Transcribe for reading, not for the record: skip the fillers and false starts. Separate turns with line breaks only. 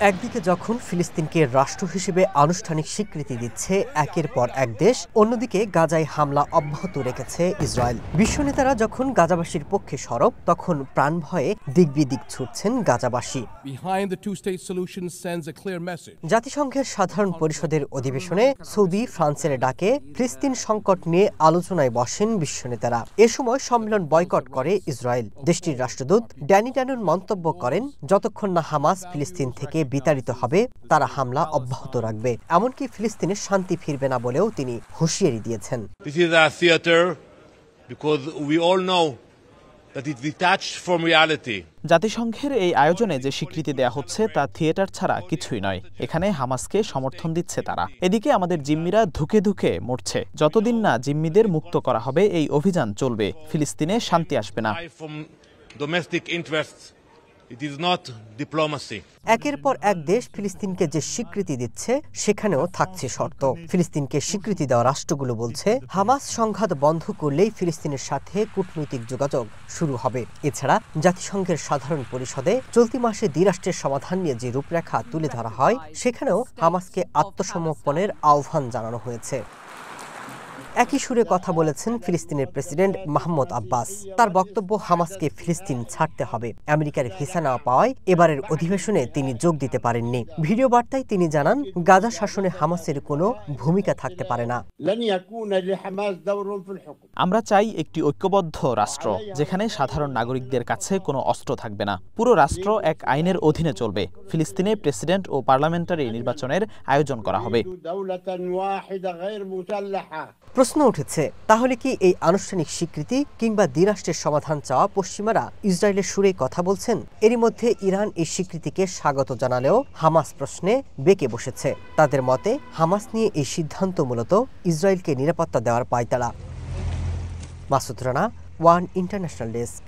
একদিকে যখন ফিলিস্তিনকে রাষ্ট্র হিসেবে আনুষ্ঠানিক স্বীকৃতি দিচ্ছে একের পর এক দেশ, অন্যদিকে গাজায় হামলা অব্যাহত রেখেছে ইসরায়েল। বিশ্ব নেতারা যখন গাজাবাসীর পক্ষে সরব, তখন প্রাণভয়ে দিকবিদিক ছুটছেন গাজাবাসী। জাতিসংঘের সাধারণ পরিষদের অধিবেশনে সৌদি ফ্রান্সের ডাকে ফিলিস্তিন সংকট নিয়ে আলোচনায় বসেন বিশ্ব নেতারা। এ সময় সম্মেলন বয়কট করে ইসরায়েল। দেশটির রাষ্ট্রদূত ড্যানি ড্যানুন মন্তব্য করেন, যতক্ষণ না হামাস ফিলিস্তিন থেকে বিতাড়িত হবে তারা হামলা অব্যাহত রাখবে, এমনকি ফিলিস্তিনের শান্তি ফিরবে না বলেও তিনি হুঁশিয়ারি দিয়েছেন।
জাতিসংঘের এই আয়োজনে যে স্বীকৃতি দেয়া হচ্ছে তা থিয়েটার ছাড়া কিছুই নয়। এখানে হামাসকে সমর্থন দিচ্ছে তারা। এদিকে আমাদের জিম্মিরা ধুকে ধুকে মরছে। যতদিন না জিম্মিদের মুক্ত করা হবে এই অভিযান চলবে। ফিলিস্তিনে শান্তি আসবে না।
একের পর এক দেশ ফিলিস্তিনকে যে স্বীকৃতি দিচ্ছে সেখানেও থাকছে শর্ত। ফিলিস্তিনকে স্বীকৃতি দেওয়া রাষ্ট্রগুলো বলছে, হামাস সংঘাত বন্ধ করলেই ফিলিস্তিনের সাথে কূটনৈতিক যোগাযোগ শুরু হবে। এছাড়া জাতিসংঘের সাধারণ পরিষদে চলতি মাসে দ্বিরাষ্ট্রের সমাধান নিয়ে যে রূপরেখা তুলে ধরা হয়, সেখানেও হামাসকে আত্মসমর্পণের আহ্বান জানানো হয়েছে। একই সুরে কথা বলেছেন ফিলিস্তিনের প্রেসিডেন্ট মাহমুদ আব্বাস। তার বক্তব্য, হামাসকে ফিলিস্তিন ছাড়তে হবে। আমেরিকার ভিসা না পাওয়ায় এবারের অধিবেশনে তিনি যোগ দিতে পারেননি। ভিডিও বার্তায় তিনি জানান, গাজা শাসনে হামাসের কোনো ভূমিকা থাকতে পারে না।
আমরা চাই একটি ঐক্যবদ্ধ রাষ্ট্র, যেখানে সাধারণ নাগরিকদের কাছে কোনো অস্ত্র থাকবে না। পুরো রাষ্ট্র এক আইনের অধীনে চলবে। ফিলিস্তিনে প্রেসিডেন্ট ও পার্লামেন্টারি নির্বাচনের আয়োজন করা হবে।
প্রশ্ন উঠেছে, তাহলে কি এই আনুষ্ঠানিক স্বীকৃতি কিংবা দ্বিরাষ্ট্রের সমাধান চাওয়া পশ্চিমারা ইসরায়েলের সুরেই কথা বলছেন? এরই মধ্যে ইরান এই স্বীকৃতিকে স্বাগত জানালেও হামাস প্রশ্নে বেঁকে বসেছে। তাদের মতে, হামাস নিয়ে এই সিদ্ধান্ত মূলত ইসরায়েলকে নিরাপত্তা দেওয়ার পায়তারা। Masud Rana, one international desk.